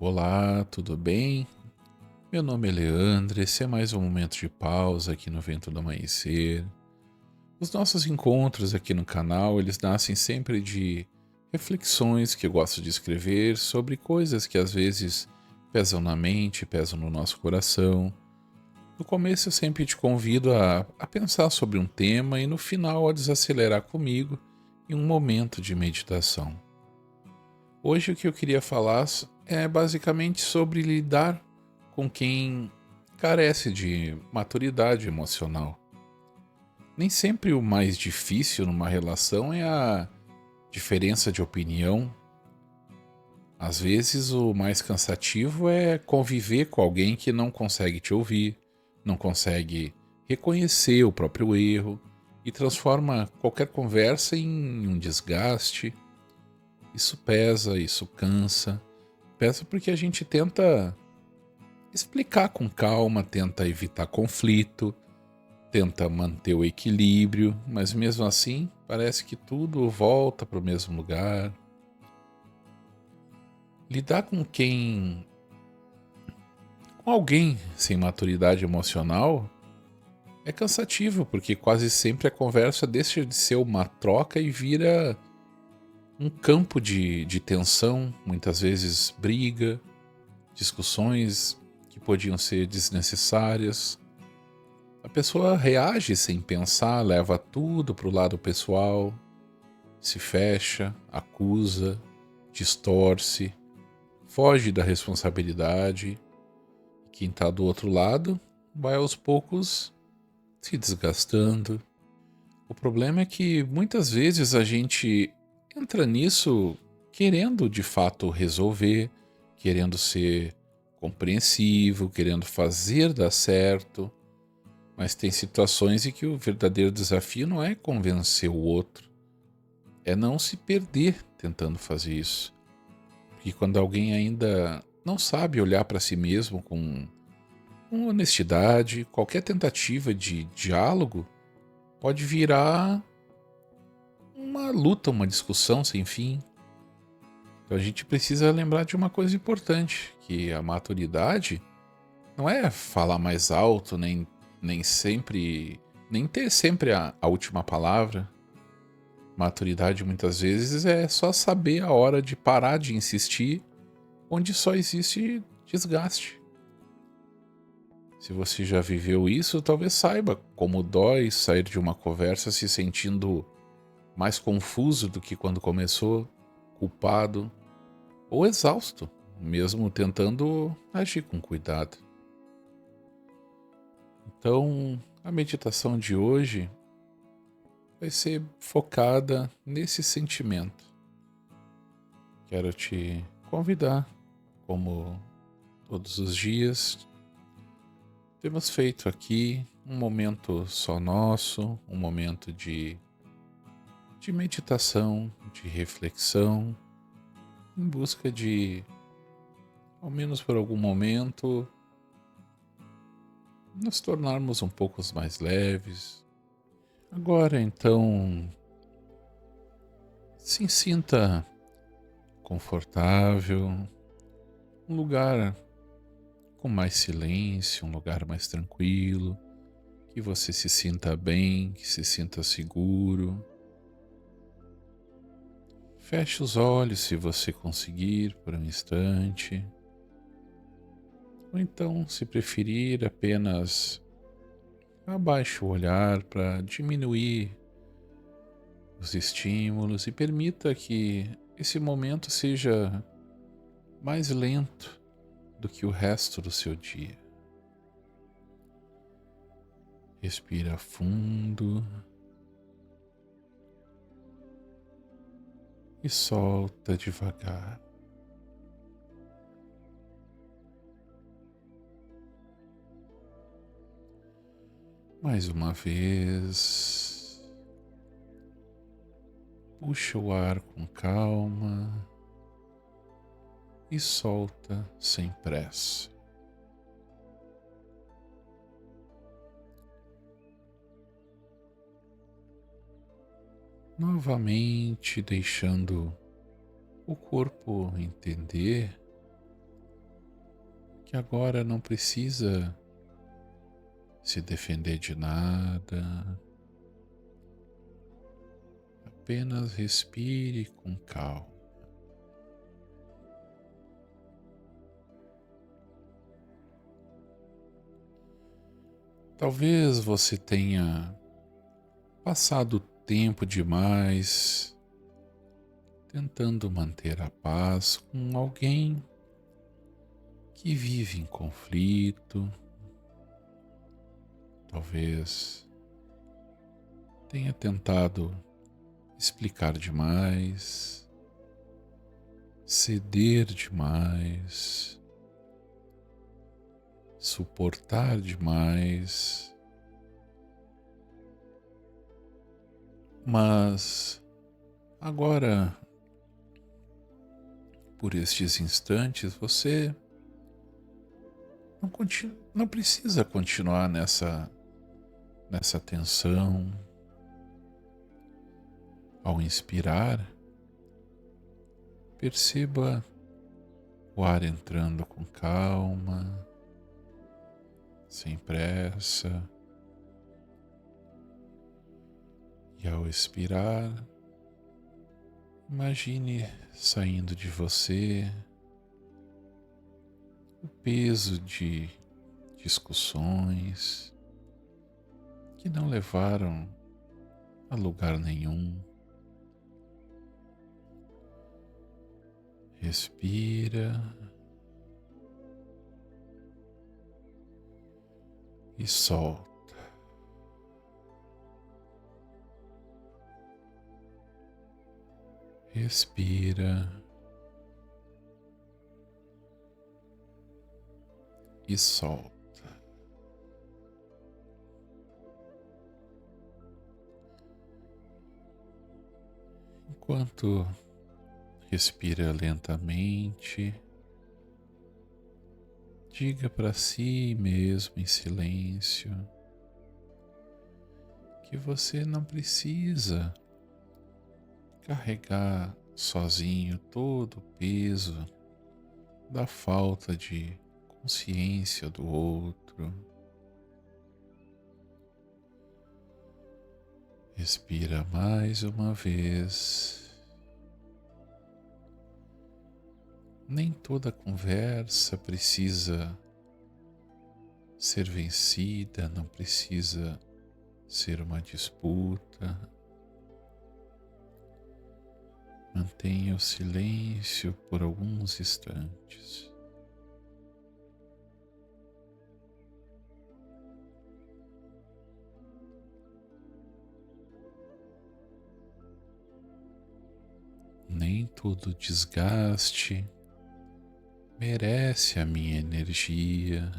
Olá, tudo bem? Meu nome é Leandro, esse é mais um momento de pausa aqui no Vento do Amanhecer. Os nossos encontros aqui no canal, eles nascem sempre de reflexões que eu gosto de escrever sobre coisas que às vezes pesam na mente, pesam no nosso coração. No começo eu sempre te convido a pensar sobre um tema e no final a desacelerar comigo em um momento de meditação. Hoje o que eu queria falar é basicamente sobre lidar com quem carece de maturidade emocional. Nem sempre o mais difícil numa relação é a diferença de opinião. Às vezes o mais cansativo é conviver com alguém que não consegue te ouvir, não consegue reconhecer o próprio erro e transforma qualquer conversa em um desgaste. Isso pesa, isso cansa. Pesa porque a gente tenta explicar com calma, tenta evitar conflito, tenta manter o equilíbrio, mas mesmo assim parece que tudo volta para o mesmo lugar. Lidar com alguém sem maturidade emocional é cansativo, porque quase sempre a conversa deixa de ser uma troca e vira um campo de tensão, muitas vezes briga, discussões que podiam ser desnecessárias. A pessoa reage sem pensar, leva tudo para o lado pessoal, se fecha, acusa, distorce, foge da responsabilidade. Quem está do outro lado vai aos poucos se desgastando. O problema é que muitas vezes a gente entra nisso querendo de fato resolver, querendo ser compreensivo, querendo fazer dar certo. Mas tem situações em que o verdadeiro desafio não é convencer o outro, é não se perder tentando fazer isso. Porque quando alguém ainda não sabe olhar para si mesmo com honestidade, qualquer tentativa de diálogo pode virar uma luta, uma discussão sem fim. Então a gente precisa lembrar de uma coisa importante, que a maturidade não é falar mais alto, nem sempre, nem ter sempre a última palavra. Maturidade muitas vezes é só saber a hora de parar de insistir onde só existe desgaste. Se você já viveu isso, talvez saiba como dói sair de uma conversa se sentindo mais confuso do que quando começou, culpado ou exausto, mesmo tentando agir com cuidado. Então, a meditação de hoje vai ser focada nesse sentimento. Quero te convidar, como todos os dias, temos feito aqui um momento só nosso, um momento de meditação, de reflexão, em busca de, ao menos por algum momento, nos tornarmos um pouco mais leves. Agora, então, se sinta confortável, um lugar com mais silêncio, um lugar mais tranquilo, que você se sinta bem, que se sinta seguro. Feche os olhos se você conseguir por um instante, ou então, se preferir, apenas abaixe o olhar para diminuir os estímulos e permita que esse momento seja mais lento do que o resto do seu dia. Respira fundo e solta devagar. Mais uma vez, puxa o ar com calma e solta sem pressa. Novamente deixando o corpo entender que agora não precisa se defender de nada. Apenas respire com calma. Talvez você tenha passado tempo demais tentando manter a paz com alguém que vive em conflito. Talvez tenha tentado explicar demais, ceder demais, suportar demais, mas agora, por estes instantes, você não precisa continuar nessa tensão. Ao inspirar, perceba o ar entrando com calma, sem pressa. E ao expirar, imagine saindo de você o peso de discussões que não levaram a lugar nenhum. Respira e solta. Respira e solta. Enquanto respira lentamente, diga para si mesmo em silêncio que você não precisa carregar sozinho todo o peso da falta de consciência do outro. Respira mais uma vez. Nem toda conversa precisa ser vencida, não precisa ser uma disputa. Mantenha o silêncio por alguns instantes. Nem todo desgaste merece a minha energia.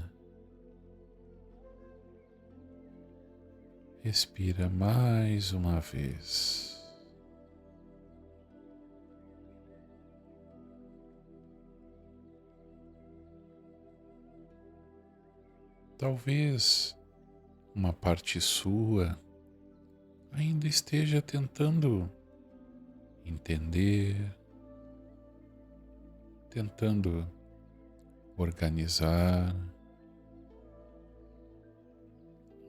Respira mais uma vez. Talvez uma parte sua ainda esteja tentando entender, tentando organizar,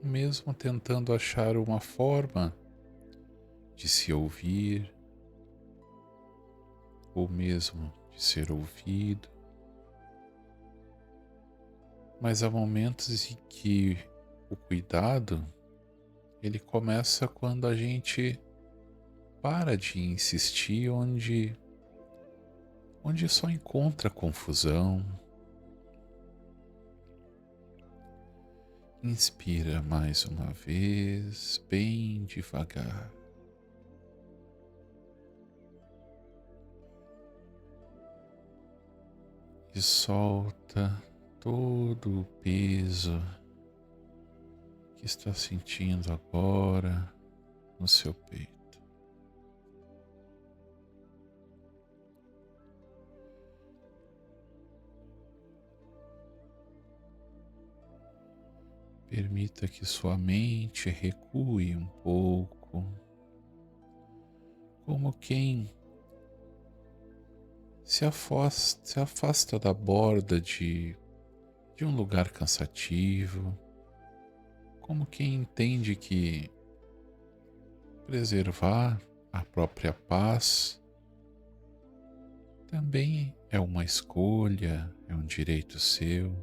mesmo tentando achar uma forma de se ouvir, ou mesmo de ser ouvido. Mas há momentos em que o cuidado, ele começa quando a gente para de insistir onde só encontra confusão. Inspira mais uma vez, bem devagar. E solta todo o peso que está sentindo agora no seu peito. Permita que sua mente recue um pouco, como quem se afasta da borda de de um lugar cansativo, como quem entende que preservar a própria paz também é uma escolha, é um direito seu.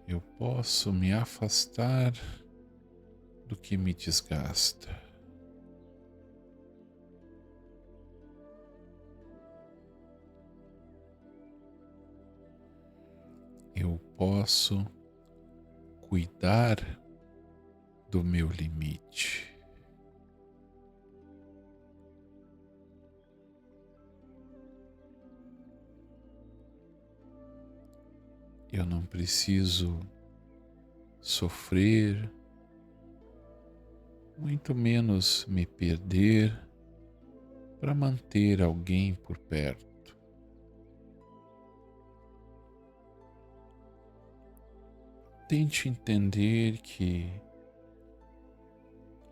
Eu posso me afastar do que me desgasta. Eu posso cuidar do meu limite. Eu não preciso sofrer, muito menos me perder para manter alguém por perto. Tente entender que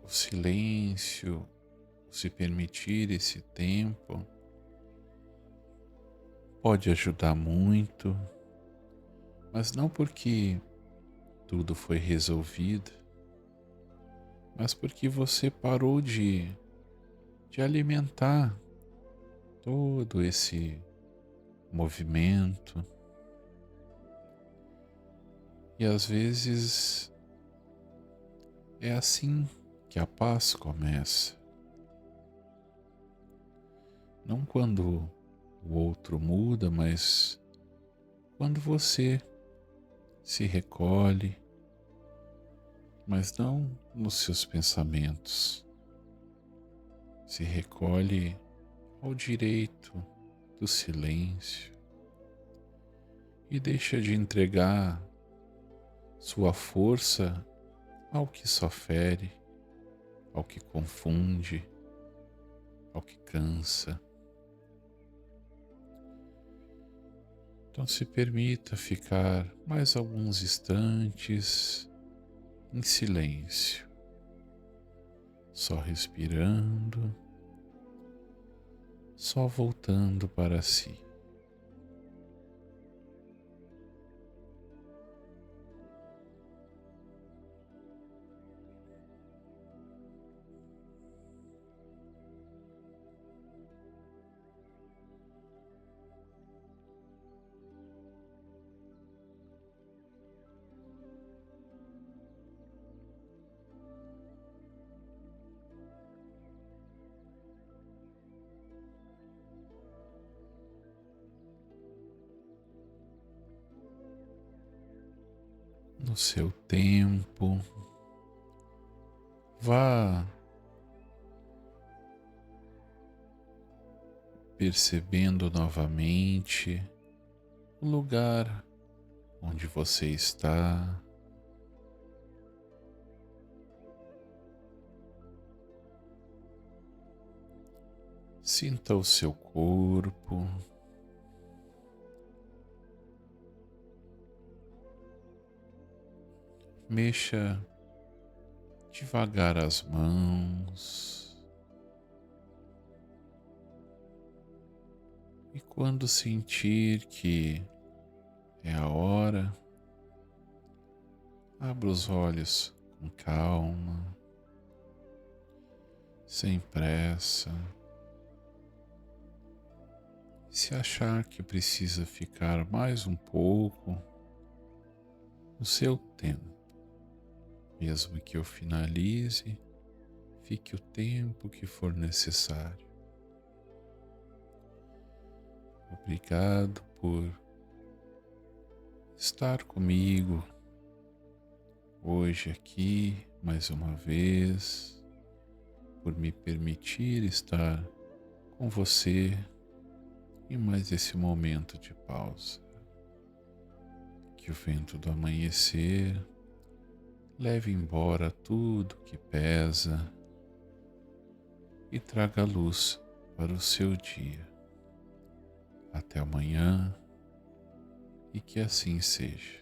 o silêncio, se permitir esse tempo, pode ajudar muito, mas não porque tudo foi resolvido, mas porque você parou de alimentar todo esse movimento. E às vezes é assim que a paz começa. Não quando o outro muda, mas quando você se recolhe, mas não nos seus pensamentos. Se recolhe ao direito do silêncio e deixa de entregar sua força ao que só fere, ao que confunde, ao que cansa. Então se permita ficar mais alguns instantes em silêncio, só respirando, só voltando para si. No seu tempo, vá percebendo novamente o lugar onde você está. Sinta o seu corpo. Mexa devagar as mãos. E quando sentir que é a hora, abra os olhos com calma, sem pressa. Se achar que precisa ficar mais um pouco, no seu tempo, mesmo que eu finalize, fique o tempo que for necessário. Obrigado por estar comigo hoje aqui mais uma vez, por me permitir estar com você em mais esse momento de pausa. Que o vento do amanhecer leve embora tudo que pesa e traga luz para o seu dia. Até amanhã e que assim seja.